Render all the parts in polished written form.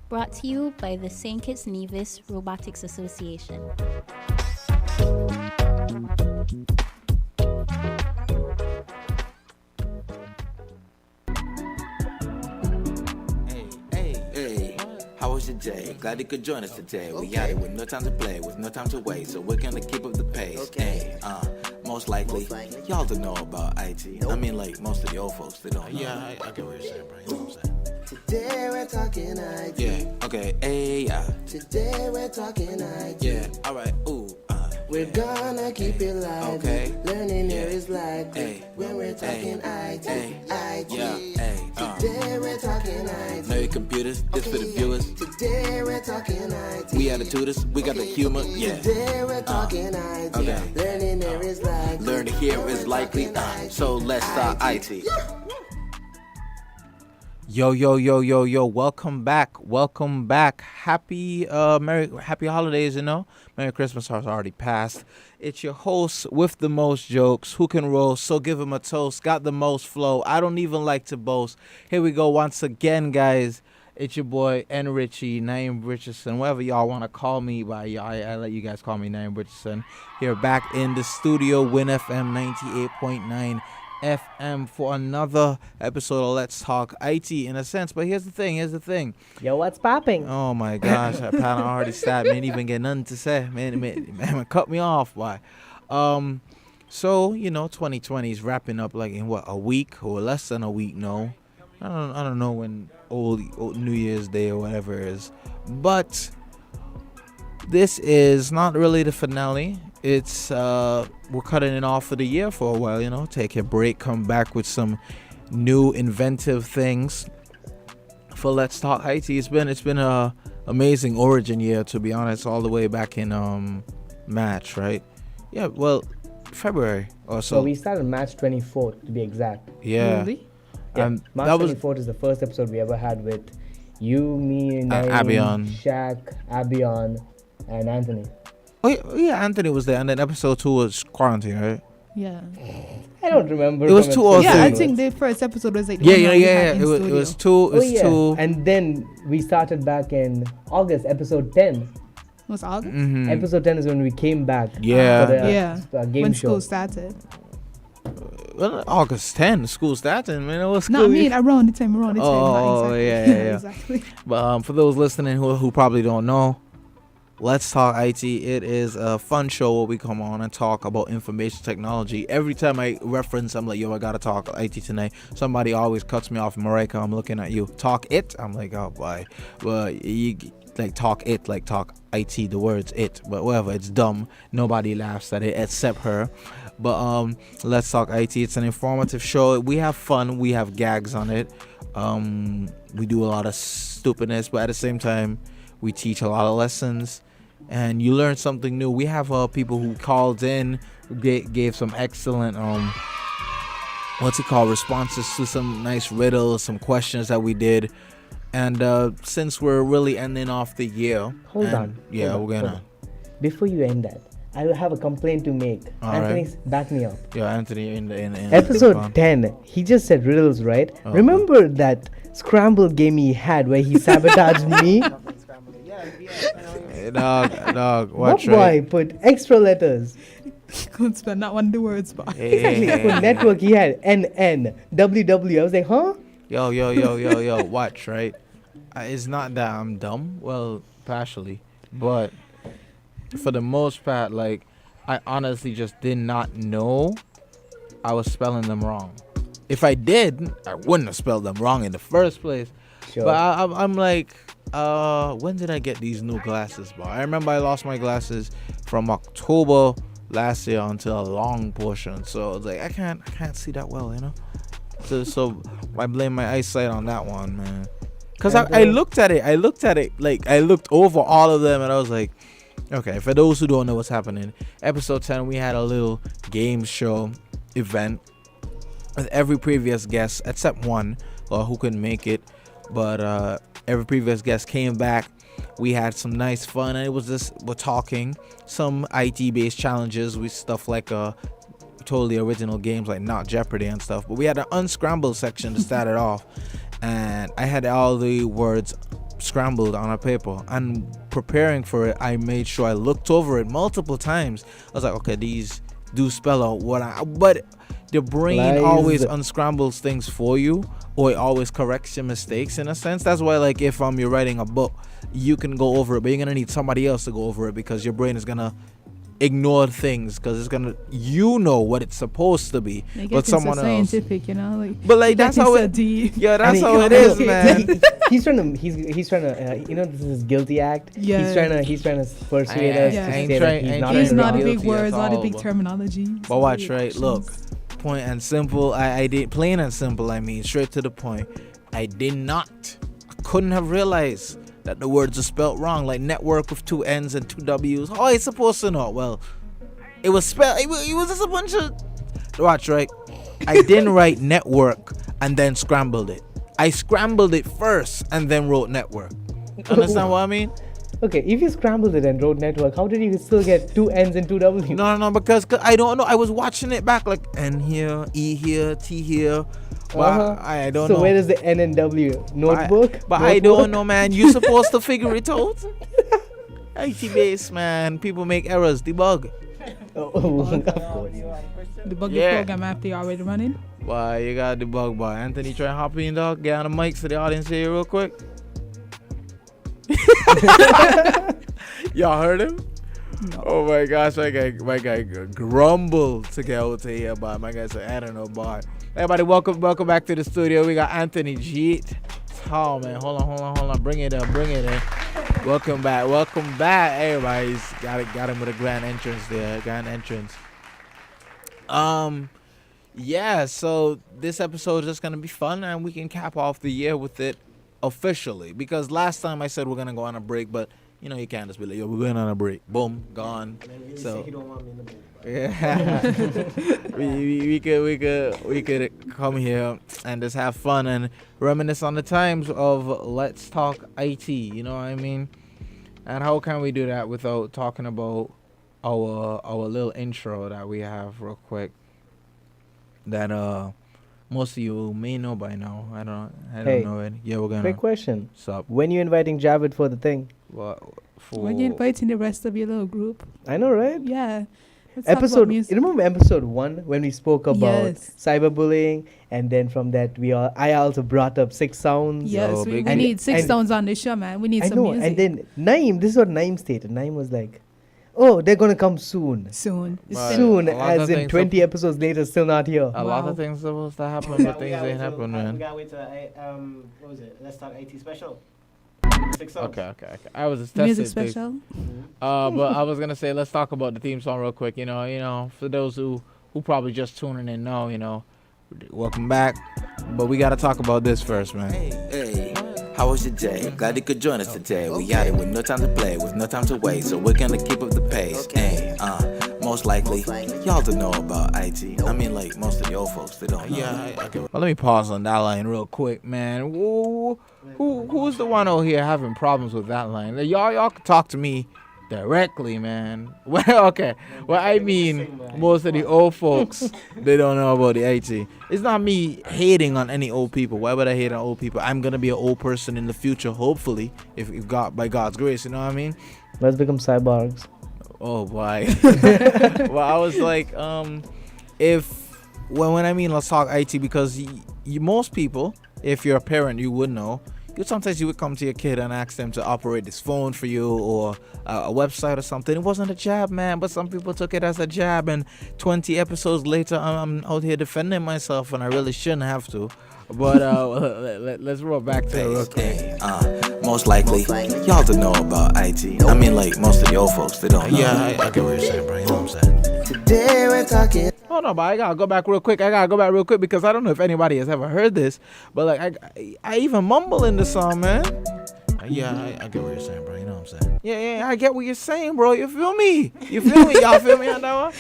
Brought to you by the St. Kitts Nevis Robotics Association. How was your day? Glad you could join us today. We got it with no time to play, with no time to wait, so we're gonna keep up the pace. Most likely, y'all don't know about IT. I mean, like, most of the old folks, they don't know. Yeah, I get what you're saying, bro. You know what I'm saying? Today we're talking IT. Yeah, okay, Today we're talking IT. yeah, alright, We're gonna keep it lively. Okay. Learning here is likely. Hey. When we're talking IT. IT. yeah, Today we're talking IT. Know your computers, this for the viewers. Today we're talking IT. We are the tutors, we got the humor, yeah. Today we're talking IT. okay. Learning here is likely. Learn to hear is likely, so let's start IT. Yo, welcome back. Happy holidays, Merry Christmas has already passed. It's your host with the most jokes, who can roast, so give him a toast, got the most flow, I don't even like to boast. Here we go once again, guys. It's your boy, N. Richie, Naeem Richardson, whatever y'all want to call me by. I let you guys call me Naeem Richardson. Here back in the studio, Win FM 98.9 FM for another episode of Let's Talk IT in a sense. But here's the thing. Yo, what's popping? Oh my gosh, that panel already stopped. Man, even get nothing to say. Man, cut me off. Why? So 2020 is wrapping up like in what, a week or less than a week? No, I don't know when old New Year's Day or whatever is, but this is not really the finale. It's we're cutting it off for the year for a while, take a break, come back with some new inventive things for Let's Talk IT. It's been a amazing origin year, to be honest, all the way back in March, right? Yeah, well, February or so. So we started March 24th to be exact. Yeah. Really? Yeah. March 24th is the first episode we ever had with you, me, Naeem, Abion, Shaq, Abion, and Anthony. Oh yeah, Anthony was there, and then episode 2 was quarantine, right? Yeah. I don't remember. It was 2 or 3. Yeah, I think the first episode was like the Yeah. one that we had in It studio. was 2. It was 2. And then we started back in August, episode 10. It was August? Mhm. Episode 10 is when we came back Yeah. for the Yeah. game When show. school started. Well, August 10, school starting, man. It was No, I mean around the time. Oh, Not exactly. yeah. Exactly. But for those listening who probably don't know, Let's Talk IT. It is a fun show where we come on and talk about information technology. Every time I reference, I'm like, yo, I gotta talk IT tonight. Somebody always cuts me off. Marika, I'm looking at you. Talk it. I'm like, oh boy. Well, you like talk it, like talk IT. The words it, but whatever. It's dumb. Nobody laughs at it except her. But Let's Talk IT. It's an informative show. We have fun. We have gags on it. We do a lot of stupidness, but at the same time, we teach a lot of lessons. And you learn something new. We have people who called in, gave some excellent responses to some nice riddles, some questions that we did. And since we're really ending off the year, Hold on. We're gonna. Before you end that, I have a complaint to make. All Anthony, right. back me up. Yeah, Anthony in Episode 10, he just said riddles, right? Oh. Remember that scramble game he had where he sabotaged me? Hey, dog, What watch boy right. put extra letters? Couldn't spell not one of the words, but Exactly. For network, he had NN, WW. I was like, huh? Yo, watch right. It's not that I'm dumb. Well, partially, but for the most part, like I honestly just did not know I was spelling them wrong. If I did, I wouldn't have spelled them wrong in the first place. Sure. But I'm like, when did I get these new glasses, bro? I remember I lost my glasses from October last year until a long portion. So it's like I can't see that well, So I blame my eyesight on that one, man. Cause I looked at it, like I looked over all of them and I was like, okay, for those who don't know what's happening, episode 10, we had a little game show event with every previous guest except one who couldn't make it. But every previous guest came back. We had some nice fun, and it was just we're talking some IT-based challenges with stuff like totally original games like Not Jeopardy and stuff. But we had an unscrambled section to start it off, and I had all the words scrambled on a paper, and preparing for it, I made sure I looked over it multiple times. I was like, okay, these do spell out but the brain Lies. always unscrambles things for you, or it always corrects your mistakes in a sense. That's why, like, if you're writing a book, you can go over it, but you're gonna need somebody else to go over it, because your brain is gonna ignore things, because it's gonna, you know what it's supposed to be, They get but so someone else. scientific, you know, like. But like that's how it. Yeah, that's how it is, man. He's trying to you know, this is guilty act. Yeah. He's trying to persuade us Yeah. to ain't say trying- that he's ain't not trying It's to in the not a wrong. big guilty words, at not a all, big but- terminology. But watch, right? Look, point and simple. I did plain and simple. I mean, straight to the point. I couldn't have realized that the words are spelled wrong, like network with 2 N's and 2 W's. How I supposed to know? Well, it was spelled. It was just a bunch of. Watch, right? I didn't write network and then scrambled it. I scrambled it first and then wrote network. Understand what I mean? Okay, if you scrambled it and wrote network, how did you still get 2 N's and 2 W's? No, because I don't know. I was watching it back, like N here, E here, T here. But I don't know. So where is the N and W? Notebook? But I don't know, man. You're supposed to figure it out. IT base, man. People make errors. Debug. Oh, of course. The bug Yeah. program after you already running. Why you got debug, boy? Anthony, try and hop in, dog. Get on the mic so the audience hear you real quick. Y'all heard him? No. Oh my gosh, my guy grumbled to get out to here, but my guy said, I don't know, boy. Everybody, welcome back to the studio. We got Anthony Jeet. Oh man, hold on. Bring it in. Welcome back. Everybody's got him with a grand entrance there. Yeah, so this episode is just gonna be fun, and we can cap off the year with it officially. Because last time I said we're gonna go on a break, but you know you can't just be like, yo, we're going on a break. Boom, gone. So yeah, we could come here and just have fun and reminisce on the times of Let's Talk IT. You know what I mean? And how can we do that without talking about our little intro that we have real quick? That most of you may know by now. I don't Hey, know it. Yeah, we're gonna. Quick question. Sup? When you inviting Javid for the thing? What? For When you're inviting the rest of your little group. I know, right? Yeah. Let's talk about Episode. You music. remember episode 1 when we spoke about Yes. cyberbullying, and then from that I also brought up 6 sounds. Yes, Oh, we big- need 6 and- sounds on the show, man. We need I some know. music. And then Naeem, this is what Naeem stated. Naeem was like, "Oh, they're gonna come soon." soon. It's Right. been- Soon, a lot as of in things 20 episodes later, still not here. A lot Wow. of things supposed to happen, but things ain't happening, We man. gotta wait till what was it? Let's talk IT special. 6 songs. Okay. I was just Music tested. things. special. But I was gonna say, let's talk about the theme song real quick. You know, for those who probably just tuning in now, welcome back. But we gotta talk about this first, man. Hey, how was your day? Glad you could join us today. We out here with no time to play, with no time to wait, so we're gonna keep up the pace. Hey, most likely, y'all don't know about IT. I mean, like most of the old folks, they don't know. Yeah, well, let me pause on that line real quick, man. Who's the one over here having problems with that line? Y'all can talk to me directly, man. Well, okay. Well, I mean, most of the old folks, they don't know about the IT. It's not me hating on any old people. Why would I hate on old people? I'm gonna be an old person in the future, hopefully, if God, by God's grace. You know what I mean? Let's become cyborgs. Oh boy. Well, I was like, when I mean let's talk IT, because most people, if you're a parent, you would know. Sometimes you would come to your kid and ask them to operate this phone for you, or a website or something. It wasn't a jab, man, but some people took it as a jab, and 20 episodes later, I'm out here defending myself, and I really shouldn't have to. But let's roll back to it real quick. Most likely, y'all don't know about IT. I mean, like most of the old folks, they don't know. Yeah, I get what you're saying, bro. You know what I'm saying? Today we're talking. Hold on, but I gotta go back real quick. Because I don't know if anybody has ever heard this, but like I even mumble in the song, man. Yeah, I get what you're saying, bro. You know what I'm saying? Yeah, I get what you're saying, bro. You feel me? Y'all feel me on that one?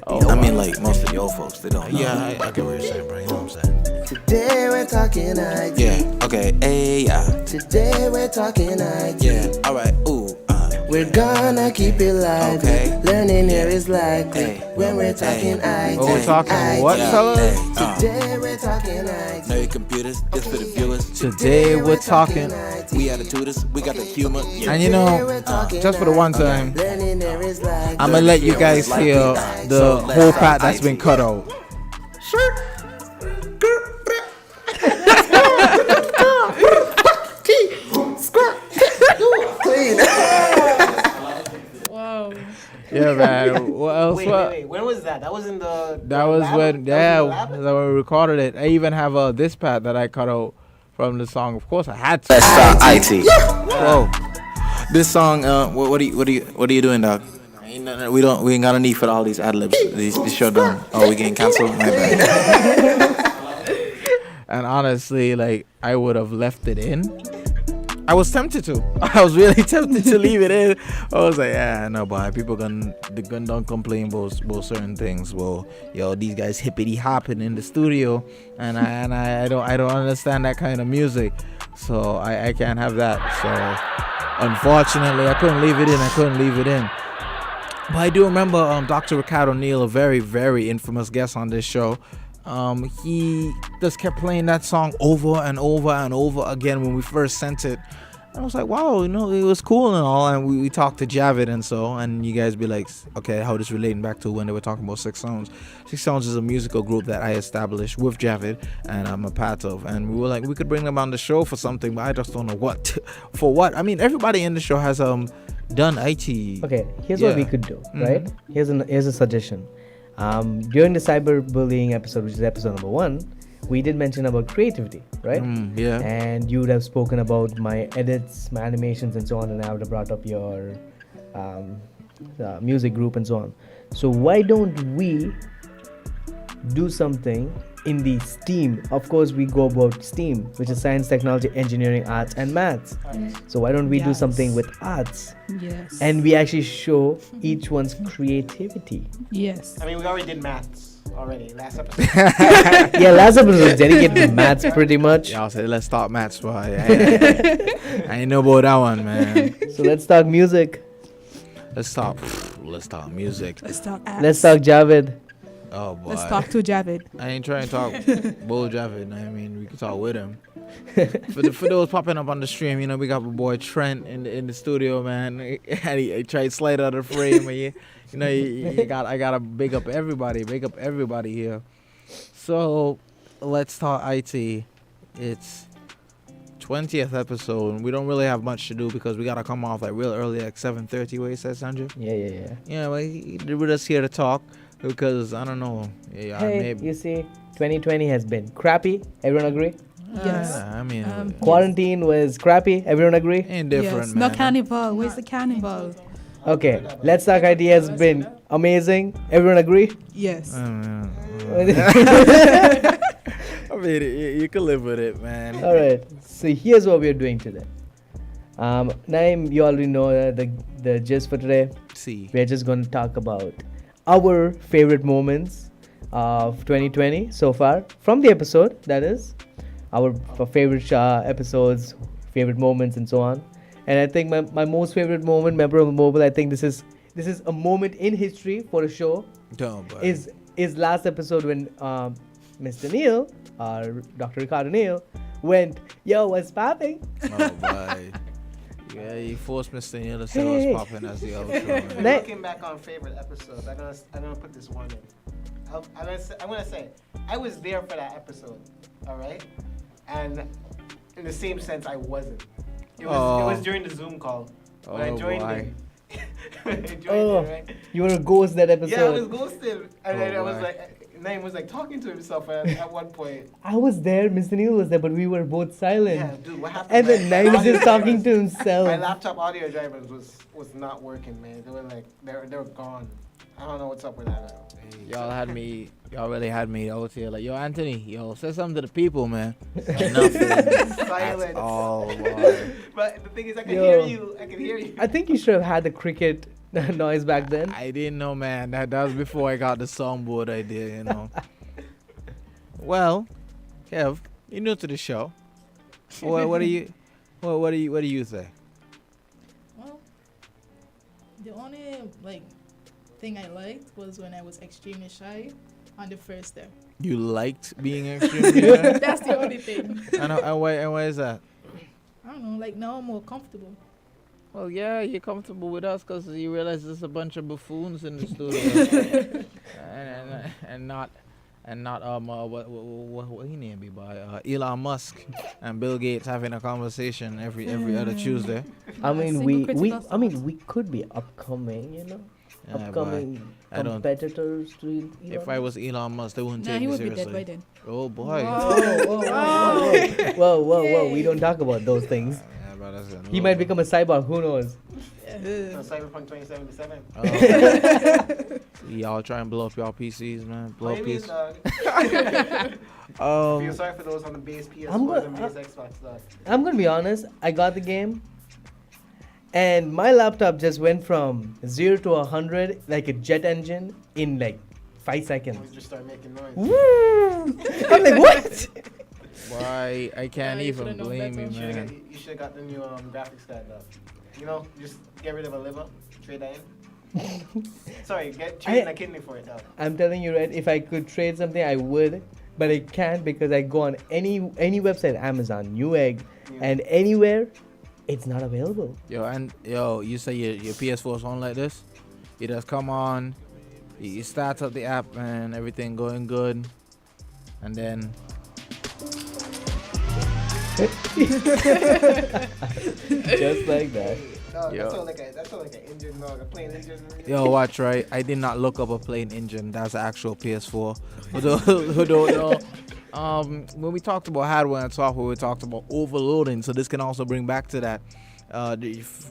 Oh, I mean, like most of the old folks, they don't know. yeah, I get what you're saying, bro. You know what I'm saying? Today we're talking IT. Yeah, okay, hey, yeah. Today we're talking IT. Yeah, alright, ooh, We're gonna keep it lively. Okay. Learning here is likely. Hey. When we're talking Hey. IT. Oh, we're talking what, Yeah. fellas? Today we're talking IT. Know your computers, this for the viewers. Today we're talking, We attitudes, we got the humor. Yeah. and you know, just for the one time, Learning here is likely. I'm gonna let you guys hear the whole part that's been cut out. Wow. Yeah, man. What else? Wait. When was that? That was in the. That was when, yeah, when we recorded it. I even have this part that I cut out from the song. Of course, I had to. Let's start IT. Whoa. This song, what are you doing, dog? We ain't got a need for all these ad libs. This show done. Oh, we getting canceled. My bad. And honestly, like, I would have left it in. I was tempted to. I was really tempted to leave it in. I was like, yeah, no, but people don't complain about certain things. Well, yo, these guys hippity hopping in the studio, and I don't understand that kind of music, so I can't have that. So unfortunately, I couldn't leave it in. But I do remember Dr. Ricardo Neal, a very, very infamous guest on this show. He just kept playing that song over and over and over again when we first sent it. And I was like, wow, it was cool and all. And we talked to Javid and you guys be like, okay, how this relating back to when they were talking about Six Sounds. Six Sounds is a musical group that I established with Javid and I'm a part of. And we were like, we could bring them on the show for something, but I just don't know what. For what? I mean, everybody in the show has done IT. Okay, here's what we could do, right? Here's a suggestion. During the cyberbullying episode, which is episode number 1, we did mention about creativity, right? Yeah. And you would have spoken about my edits, my animations, and so on, and I would have brought up your music group and so on. So why don't we do something in the STEAM? Of course, we go about STEAM, which is science, technology, engineering, arts, and maths. So why don't we do something with arts? Yes. And we actually show each one's creativity. Yes. I mean, we already did maths already last episode. Yeah, last episode was dedicated to maths pretty much. Y'all said let's talk maths, but I ain't know about that one, man. So let's talk music. Let's talk music. Let's talk apps. Let's talk Javid. Oh boy. Let's talk to Javid. I ain't trying to talk Bull Javid. I mean, we can talk with him. For those popping up on the stream, we got my boy Trent in the studio, man. And he tried to slide out of the frame. And I gotta big up everybody here. So let's talk IT. It's 20th episode, and we don't really have much to do because we gotta come off like real early, like 7:30. What you said, Sandra? Yeah. Yeah, well, we're just here to talk because I don't know. Yeah, Hey, maybe. you see, 2020 has been crappy. Everyone agree? Yes. I mean, Quarantine was crappy. Everyone agree? ain't different, Yes. man. No carnival. Where's the carnival? Okay, Let's Talk IT has been amazing. Everyone agree? Yes. I mean, you can live with it, man. All right. So here's what we're doing today. Naeem, you already know the gist for today. See. We're just going to talk about our favorite moments of 2020 so far from the episode. That is our favorite episodes, favorite moments, and so on. And I think my most favorite moment, memorable moment, I think this is a moment in history for a show. Is last episode when Mr. Neil, Dr. Ricardo Neil, went, yo, what's popping? Oh, boy. Yeah, you forced Mr. Neil to say what's popping as the outro. Ne- Looking back on favorite episodes, I'm gonna put this one in. I'm gonna say I was there for that episode, all right, and in the same sense I wasn't. It was during the Zoom call when I joined in. When I joined in, right? You were a ghost that episode. Yeah, I was ghosted, and then I was boy. like, Naeem was like talking to himself at one point. I was there, Mr. Neil was there, but we were both silent. Yeah, dude, what happened? And then Naeem was just talking to himself. My laptop audio drivers was not working, man. They were like they were gone. I don't know what's up with that. Y'all really had me out here like, yo, Anthony, say something to the people, man. Silence. Oh, boy. But the thing is, I can Yo. hear you. I can hear you. I think you should have had the cricket noise back then. I didn't know, man. That was before I got the soundboard idea, Well, Kev, you're new to the show. What do you say? Well, The only like thing I liked was when I was extremely shy on the first day. You liked being extremely shy? That's the only thing. And why is that? I don't know. Like now I'm more comfortable. Well, yeah, you're comfortable with us because you realize there's a bunch of buffoons in the studio, and not what he named me by Elon Musk and Bill Gates having a conversation every other Tuesday. I mean, Single critical I mean, we could be upcoming, you know, Yeah, but upcoming I don't. competitors to Elon. If I was Elon Musk, they wouldn't Nah, take he me would be dead by seriously. then. Oh boy. Whoa, we don't talk about those things. Yeah, but that's a He no. might become a cyborg, who knows? No, Cyberpunk 2077. Oh. Y'all try and blow up y'all PCs, man. Blow What up do you mean, PCs. dog? Feel sorry for those on the base PS4 I'm go- and base Xbox, dog. I'm gonna be honest, I got the game, and my laptop just went from 0 to 100 like a jet engine in like 5 We seconds. just start making noise. Woo! I'm like, what? Why? I can't Yeah, you even should've known blame you, better. man. You should have got the new graphics card, though. You know, just get rid of a liver, trade that in. Sorry, trade a kidney for it, though. I'm telling you, right? If I could trade something, I would, but I can't because I go on any website, Amazon, Newegg, and anywhere, it's not available. Yo, you say your PS4 is on like this? You just come on, you start up the app and everything going good, and then Just like that. No, Yo. that's all like an engine, no, a plain engine. yo, watch right. I did not look up a plane engine. That's the actual PS4. Who don't know? When we talked about hardware and software, we talked about overloading. So this can also bring back to that.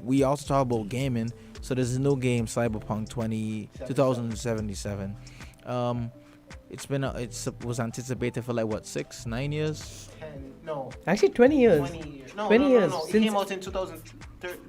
We also talk about gaming. So there's a new game, Cyberpunk 2077. It was anticipated for like what 6-9 years. 10, no, Actually, 20 years. 20 years. No, 20 no, years no, no. It since- came out in 2000.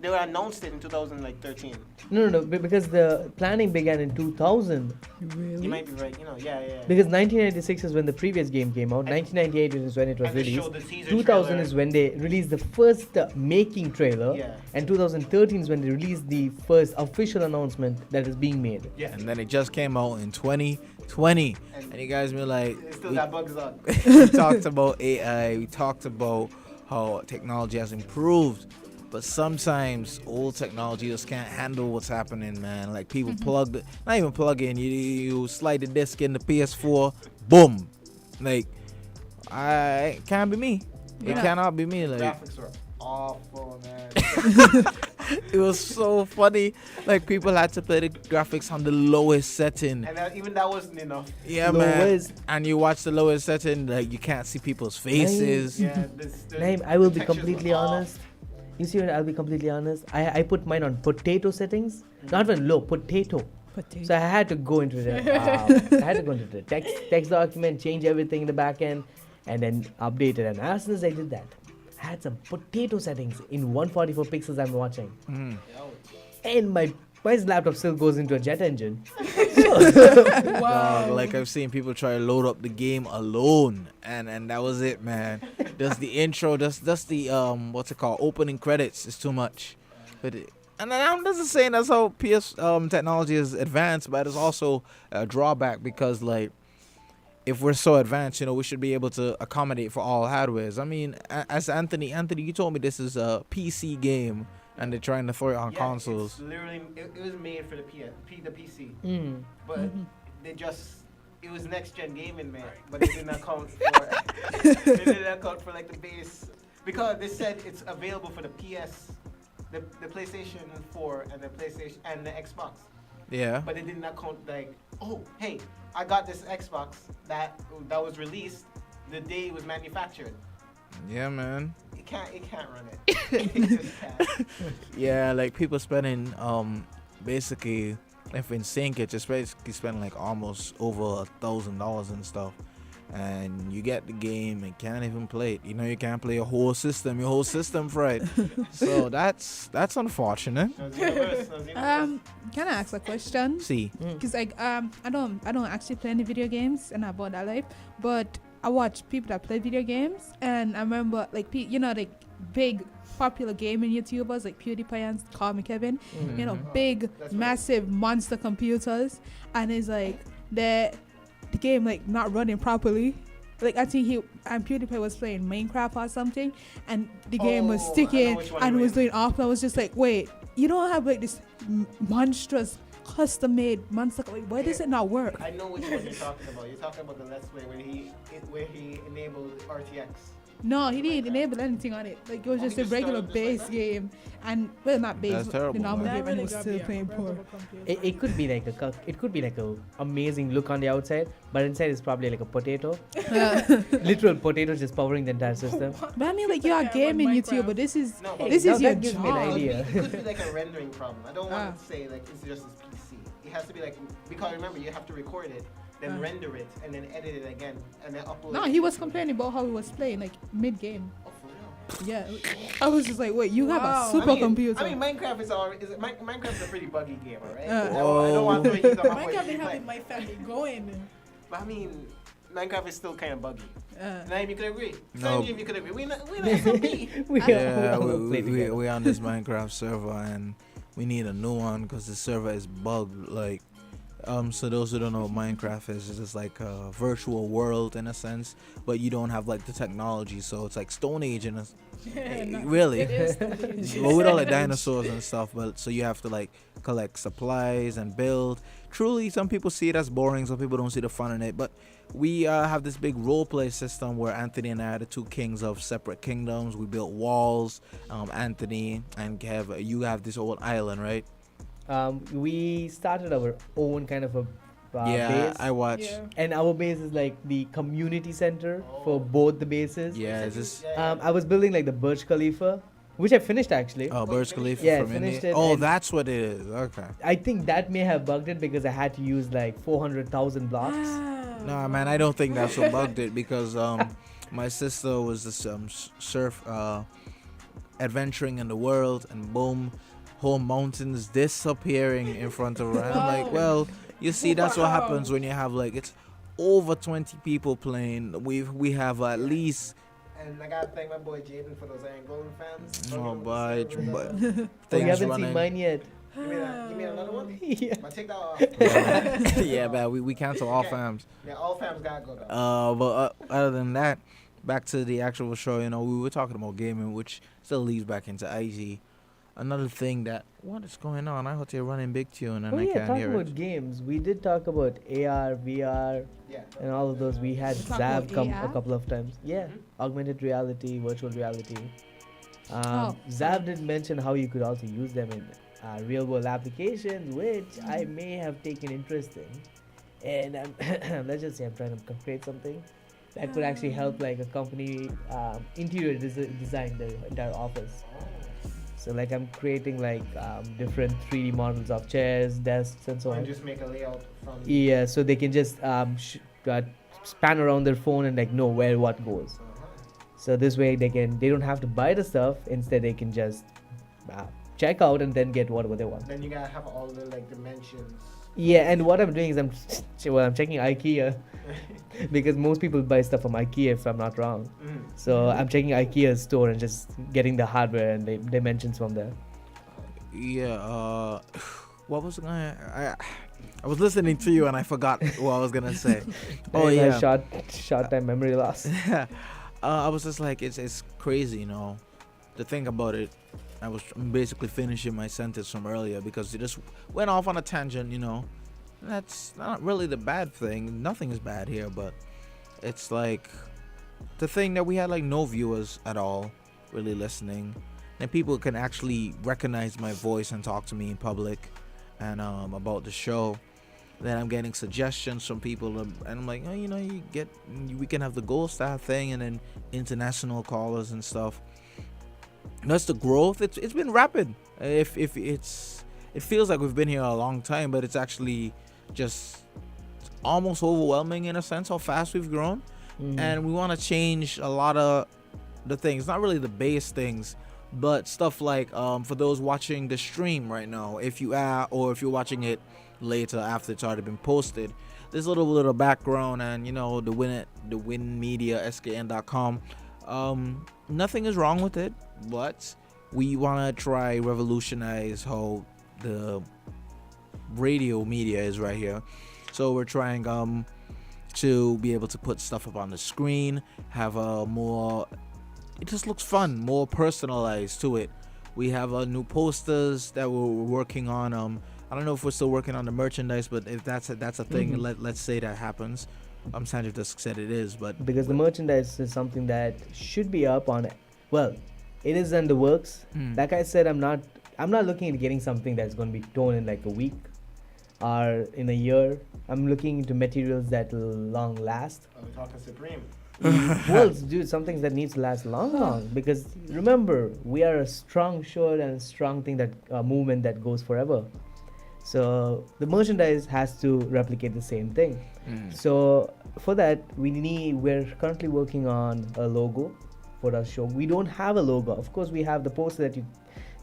They were announced it in 2013. No, because the planning began in 2000. You might be right. You know, yeah. Because 1996 is when the previous game came out. 1998 is when it was And they released. showed the teaser 2000 trailer. is when they released the first making trailer. Yeah. And 2013 is when they released the first official announcement that is being made. Yeah. And then it just came out in 2020. And you guys be like, It still got bugs on. we talked about AI, we talked about how technology has improved, but sometimes old technology just can't handle what's happening, man. Like people not even plug in, you slide the disc in the PS4, boom. Like, it can't be me. It Yeah. cannot be me. Like, Graphics were awful, man. it was so funny. Like people had to play the graphics on the lowest setting. And even that wasn't enough. Yeah, man. Lowest. And you watch the lowest setting, like you can't see people's faces. Yeah, Naim, I will be textures were completely off. honest. You see what? I'll be completely honest. I put mine on potato settings. Not even low, potato. So I had to go into the text document, change everything in the back end, and then update it. And as soon as I did that, I had some potato settings in 144 pixels I'm watching. And my laptop still goes into a jet engine. Dog, like I've seen people try to load up the game alone, and that was it, man. Just the intro, just the what's it called, opening credits is too much. But and I'm not just saying that's how PS technology is advanced, but it's also a drawback because like if we're so advanced, you know, we should be able to accommodate for all hardwares. I mean, as Anthony, you told me this is a PC game, and they're trying to throw it on consoles. It's literally, it was made for the PC, Mm. but it was next gen gaming, man. But it didn't account for like the base because they said it's available for the PS, the PlayStation 4 and the PlayStation and the Xbox. Yeah. But it didn't account like, oh, hey, I got this Xbox that was released the day it was manufactured. Yeah, man. It can't run it. It just can't. Yeah, like people spending basically if in sync it just basically spend like almost over $1,000 and stuff, and you get the game and can't even play it. You know, you can't play your whole system fried. So that's unfortunate. No, Xenoverse. Can I ask a question? See, Because like I don't actually play any video games and I bought that life, but I watch people that play video games, and I remember like like big popular gaming YouTubers like PewDiePie and Call Me Kevin, big That's right. massive monster computers, and it's like the game like not running properly. Like I think PewDiePie was playing Minecraft or something, and the game was Oh, I know sticking which one and you was mean. doing off. And I was just like, wait, you don't have like this monstrous custom-made monster. Like, why does it not work? I know which one you're talking about. You're talking about the Let's Play where he enabled RTX. No, he didn't enable anything on it. Like it was Oh, just he a just regular started just like base game, and well, not base, That's but terrible, the normal man. game, and he was still playing poor. It could be like a amazing look on the outside, but inside it's probably like a potato. Literal potato just powering the entire system. But I mean, like you are Yeah, gaming like YouTube, Minecraft. No, but this is but this now is your that gives me an job. idea. It could be like a rendering problem. I don't want to say like it's just his PC. It has to be like, because remember you have to record it, then render it, and then edit it again, and then upload. No, it. he was complaining about how he was playing like mid-game. Oh, for real? Yeah, I was just like, wait, you have a I supercomputer. mean, Minecraft Minecraft's a pretty buggy game, alright? Uh, I don't want to throw you on my Minecraft way, been having my family going. but I mean, Minecraft is still kind of buggy. Uh, Naim, you could agree. No. You could agree. We're not SMP. Yeah, all play together. we on this Minecraft server, and we need a new one because the server is bugged. Like, so those who don't know what Minecraft is, it's just like a virtual world in a sense, but you don't have like the technology, so it's like Stone Age in a really. Well, with all the dinosaurs and stuff, but so you have to like collect supplies and build. Truly, some people see it as boring, some people don't see the fun in it, but we have this big role play system where Anthony and I are the two kings of separate kingdoms. We built walls. Anthony and Kev, you have this old island, right? We started our own kind of a Yeah, base, I watched. and our base is like the community center for both the bases. Yeah, is this I was building like the Burj Khalifa, which I finished actually. Burj Khalifa Yeah, I from finished India? it Oh, and- that's what it is. Okay. I think that may have bugged it because I had to use like 400,000 blocks. Nah, man, I don't think that's what bugged it because my sister was just surf adventuring in the world, and boom, whole mountains disappearing in front of her. And I'm like, well, you see, that's what happens when you have like it's over 20 people playing. We have at least. And I gotta thank my boy Jaden for those Iron Golden fans. Oh, boy, but Oh, you things haven't running. seen mine yet. You mean another one? Yeah. But take that off. Yeah, man, we cancel all fams. Yeah, all fams gotta go though. But other than that, back to the actual show. You know, we were talking about gaming, which still leads back into IG. Another thing that what is going on? I thought you're running Big Tune and Oh I yeah, can't talking hear about it. games. We did talk about AR, VR, Yeah. and all of those. We had We talked Zav about come AR? a couple of times. Yeah, Mhm. augmented reality, virtual reality. Oh. Zav did mention how you could also use them in real world applications, which I may have taken interest in. And let's just say I'm trying to create something that could actually help like a company interior design their entire office. So like I'm creating like different 3D models of chairs, desks, and so And on. just make a layout from. Yeah, so they can just span around their phone and like know where what goes. So this way they don't have to buy the stuff. Instead they can just check out and then get whatever they want. Then you gotta have all the like dimensions. Yeah, and what I'm doing is I'm checking IKEA because most people buy stuff from IKEA if I'm not wrong. Mm. So I'm checking IKEA's store and just getting the hardware and the dimensions from there. Yeah. What was I was listening to you and I forgot what I was gonna say. Oh And yeah. short time memory loss. I was just like, it's crazy, you know, to think about it. I was basically finishing my sentence from earlier because it just went off on a tangent, you know. That's not really the bad thing. Nothing is bad here, but it's like the thing that we had like no viewers at all really listening, and people can actually recognize my voice and talk to me in public and about the show. Then I'm getting suggestions from people, and I'm like, oh, you know, we can have the gold star thing, and then international callers and stuff. That's the growth. It's been rapid. If it feels like we've been here a long time, but it's actually just almost overwhelming in a sense how fast we've grown. And we want to change a lot of the things, not really the base things, but stuff like for those watching the stream right now, if you are, or if you're watching it later after it's already been posted, this little background, and the Win Media SKN.com. Nothing is wrong with it, but we want to try revolutionize how the radio media is right here. So we're trying to be able to put stuff up on the screen, have a more, it just looks fun, more personalized to it. We have new posters that we're working on. I don't know if we're still working on the merchandise, but if that's a thing, let's say that happens. Sandra just said it is, but Because the merchandise is something that should be up on, well, it is in the works. Like I said, I'm not looking at getting something that's going to be torn in like a week or in a year. I'm looking into materials that will long last. Are we talking Supreme? Well, dude, some things that needs to last long, because remember, we are a strong shirt and a strong thing, that movement that goes forever. So the merchandise has to replicate the same thing. So for that, we're currently working on a logo for our show. We don't have a logo. Of course, we have the poster that you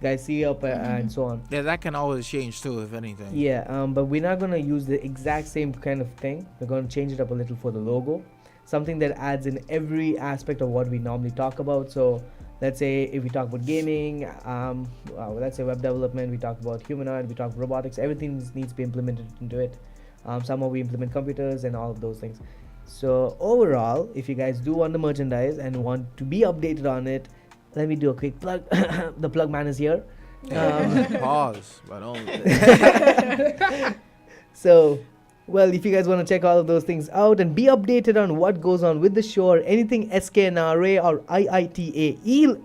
guys see up and so on. yeah, that can always change too, if anything. Yeah, but we're not gonna use the exact same kind of thing. We're gonna change it up a little for the logo, something that adds in every aspect of what we normally talk about. So let's say if we talk about gaming, let's say web development, we talk about humanoid, we talk robotics, everything needs to be implemented into it. Somehow we implement computers and all of those things. So overall, if you guys do want the merchandise and want to be updated on it, let me do a quick plug. The plug man is here. Pause, but only. So, well, if you guys want to check all of those things out and be updated on what goes on with the show or anything SKNRA or IITAE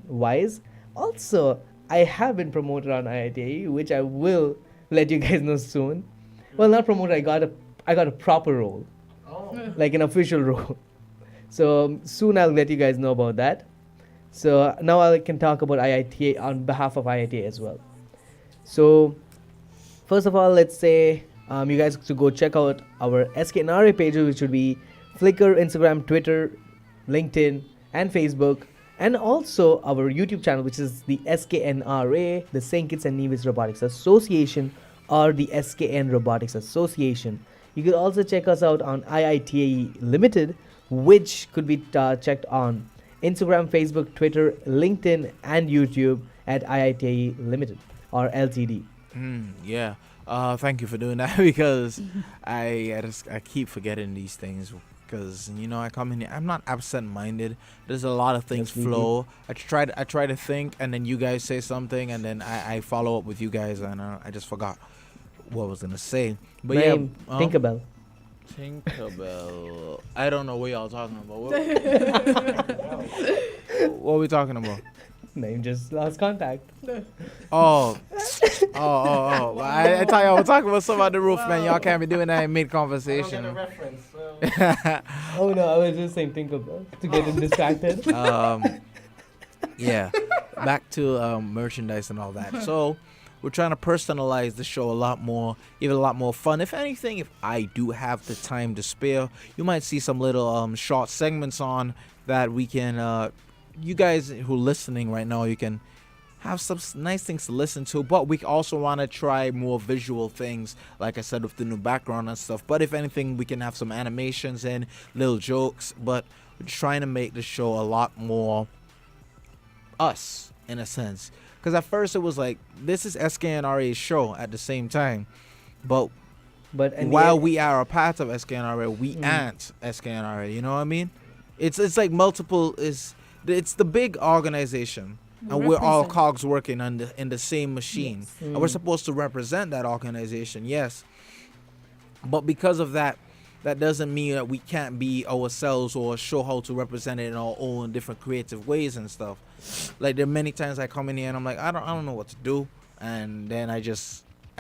wise, also I have been promoted on IITAE, which I will let you guys know soon. Well, not promoted. I got a proper role, like an official role. So soon I'll let you guys know about that. So now I can talk about IITA on behalf of IITA as well. So first of all, let's say you guys to go check out our SKNRA pages, which would be Flickr, Instagram, Twitter, LinkedIn, and Facebook, and also our YouTube channel, which is the SKNRA, the St. Kitts and Nevis Robotics Association, or the SKN Robotics Association. You could also check us out on IITA Limited, which could be checked on Instagram, Facebook, Twitter, LinkedIn, and YouTube at IITA Limited or LTD. Yeah. Thank you for doing that, because I keep forgetting these things, because I come in here, I'm not absent-minded. There's a lot of things flow. I try to think, and then you guys say something, and then I follow up with you guys, and I just forgot what I was gonna say. But Name, yeah, Tinkerbell. Tinkerbell. I don't know what y'all talking about. What are we talking about? Name just lost contact. Oh. I thought y'all were talking about something on the roof, man. Y'all can't be doing that in I don't get a mid-conversation. reference. So. Oh no, I was just saying Tinkerbell to get him distracted. Yeah. Back to merchandise and all that. So we're trying to personalize the show a lot more, give it a lot more fun. If anything, if I do have the time to spare, you might see some little short segments on that we can, you guys who are listening right now, you can have some nice things to listen to. But we also want to try more visual things, like I said, with the new background and stuff. But if anything, we can have some animations and little jokes. But we're trying to make the show a lot more us, in a sense. Because at first it was like, this is SKNRA's show at the same time. But while we are a part of SKNRA, we aren't SKNRA. You know what I mean? It's like multiple, it's the big organization. And we're all cogs working in the same machine. Yes. And we're supposed to represent that organization, yes. But because of that, that doesn't mean that we can't be ourselves or show how to represent it in our own different creative ways and stuff. Like, there are many times I come in here and I'm like, I don't know what to do, and then I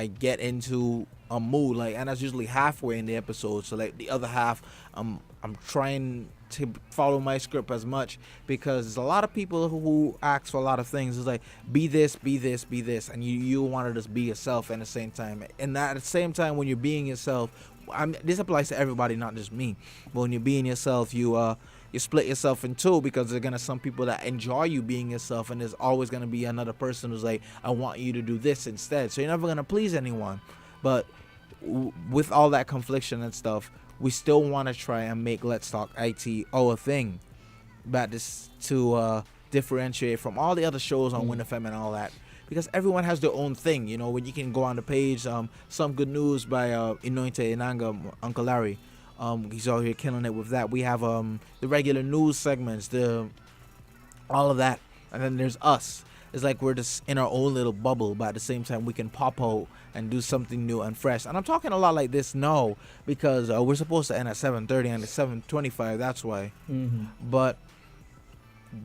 get into a mood, like, and that's usually halfway in the episode. So like the other half, I'm trying to follow my script as much, because there's a lot of people who ask for a lot of things. It's like, be this, and you want to just be yourself at the same time. And at the same time, when you're being yourself, this applies to everybody, not just me. But when you're being yourself, you split yourself in two, because there's gonna some people that enjoy you being yourself, and there's always gonna be another person who's like, I want you to do this instead. So you're never gonna please anyone. But with all that confliction and stuff, we still want to try and make Let's Talk IT our thing, but this to differentiate from all the other shows on Win FM and all that, because everyone has their own thing. You know, when you can go on the page, some good news by Inoite Inanga, Uncle Larry. He's out here killing it with that. We have the regular news segments, all of that, and then there's us. It's like we're just in our own little bubble, but at the same time we can pop out and do something new and fresh. And I'm talking a lot like this now because we're supposed to end at 7:30 and it's 7:25. That's why. But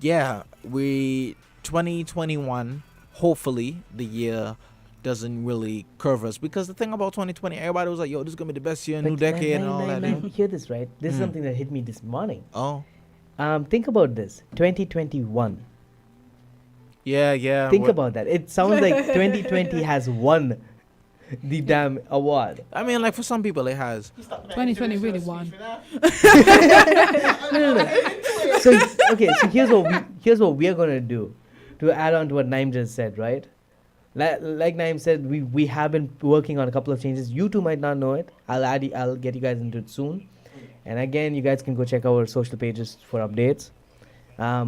yeah, 2021. Hopefully the year doesn't really curve us, because the thing about 2020, everybody was like, "Yo, this is gonna be the best year, new decade, and all that." You hear this, right? This is something that hit me this morning. Oh. Think about this. 2021. Yeah. Think about that. It sounds like 2020 has won the damn award. I mean, like for some people it has. 2020 really won. No. So okay, so here's what we are gonna do to add on to what Naim just said, right? Like Naim said, we have been working on a couple of changes. You two might not know it. I'll get you guys into it soon. And again, you guys can go check our social pages for updates.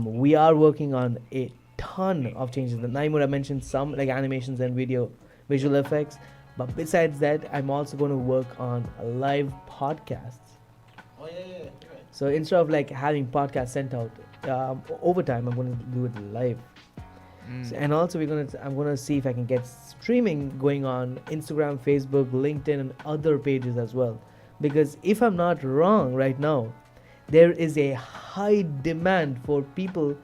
We are working on a ton of changes. The Naim would have mentioned some like animations and visual effects. But besides that, I'm also going to work on live podcasts. Oh yeah. Right. So instead of like having podcasts sent out over time, I'm going to do it live. So, and also I'm gonna see if I can get streaming going on Instagram, Facebook, LinkedIn, and other pages as well. Because if I'm not wrong, right now, there is a high demand for people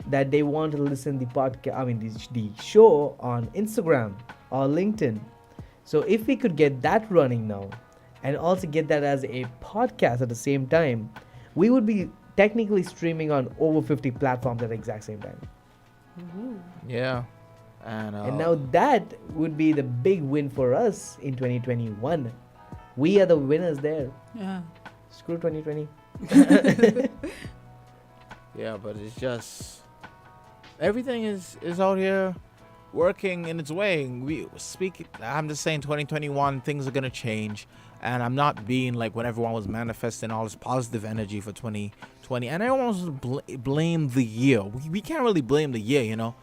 that they want to listen the podcast. I mean, the show on Instagram or LinkedIn. So if we could get that running now, and also get that as a podcast at the same time, we would be technically streaming on over 50 platforms at the exact same time. Yeah. And now that would be the big win for us in 2021. We are the winners there. Yeah. Screw 2020. yeah, but it's just everything is out here working in its way. I'm just saying 2021 things are gonna change, and I'm not being like when everyone was manifesting all this positive energy for 2020, and everyone was blame the year. We can't really blame the year, you know.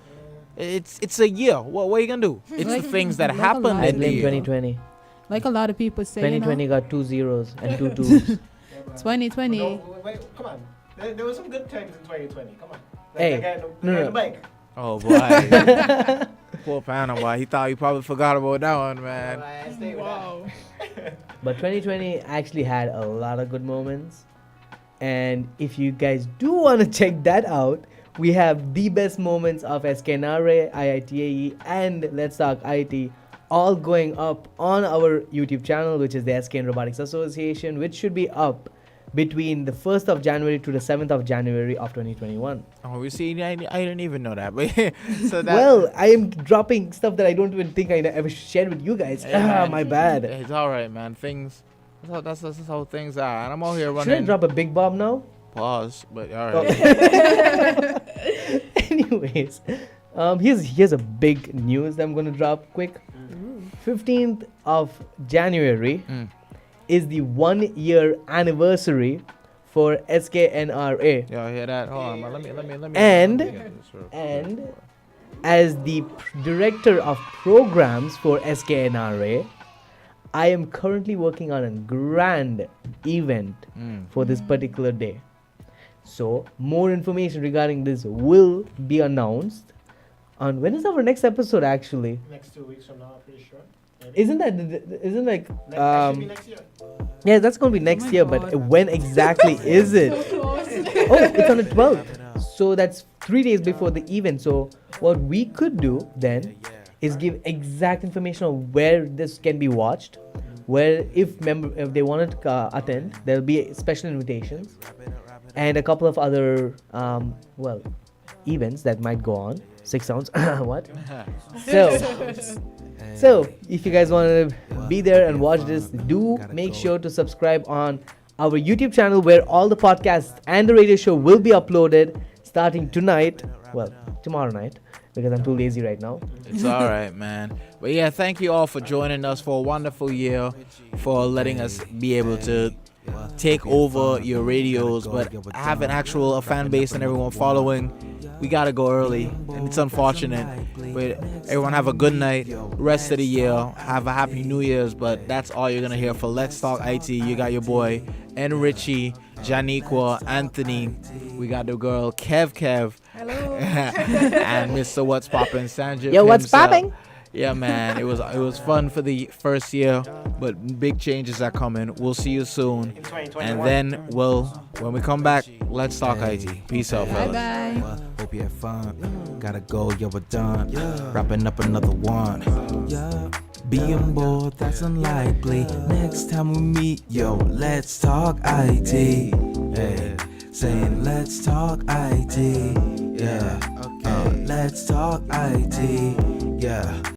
It's a year. What are you gonna do? It's the things that Like a happened lot. I in the blame year. 2020. Like a lot of people say, 2020 got 2 zeros and 2 2s. 2020. No, wait, come on. There were some good times in 2020. Come on. Like Hey, the guy no. on the bike. Oh boy. Poor Panama. He thought he probably forgot about that one, man. I stay with Wow. But 2020 actually had a lot of good moments. And if you guys do want to check that out, we have the best moments of SKNRA, IITAE, and Let's Talk IT all going up on our YouTube channel, which is the SKN Robotics Association, which should be up between the 1st of January to the 7th of January of 2021. Oh, you see, I didn't even know that. But so that. Well, I am dropping stuff that I don't even think I ever shared with you guys. Yeah, My bad. It's all right, man. That's how things are, and I'm out here Should I running. drop a big bomb now? Pause, but all Oh. right. Anyways, here's a big news that I'm gonna drop quick. 15th of January is the 1-year anniversary for SKNRA, Y'all hear that? Hold on, man. Let me. And- let me get this real quick. and as the director of programs for SKNRA, I am currently working on a grand event for this particular day. So more information regarding this will be announced on when is our next episode actually? Next 2 weeks from now, I'm pretty sure. Maybe. Isn't like That should be next year. yeah, that's gonna be next my year, God. but when exactly is it? Oh, it's on the 12th. So that's 3 days before the event. So what we could do then is give exact information on where this can be watched, where if they want to attend, there'll be special invitations, and a couple of other events that might go on. 6 sounds. What? So if you guys want to be there and watch this, do make sure to subscribe on our YouTube channel, where all the podcasts and the radio show will be uploaded starting tonight. Well, tomorrow night. because I'm too lazy right now. It's all right, man. But yeah, thank you all for joining us for a wonderful year, for letting us be able to take over your radios, but have an actual fan base and everyone following. We gotta go early, and it's unfortunate. But everyone have a good night, rest of the year, have a happy New Year's. But that's all you're gonna hear for Let's Talk IT. You got your boy and Richie, Janiqua, Anthony. We got the girl Kev, Hello. and Mr. What's Poppin', Sanjay. Yo, what's himself. popping? Yeah, man, it was fun for the first year, but big changes are coming. We'll see you soon, In 2021. and then when we come back, let's talk IT. Peace out, Bye fellas. bye. Hope you had fun. Gotta go, yo, we're done. Wrapping up another one. Being bored, that's unlikely. Next time we meet, yo, let's talk IT. Hey, saying let's talk IT. Yeah, let's talk IT. Yeah.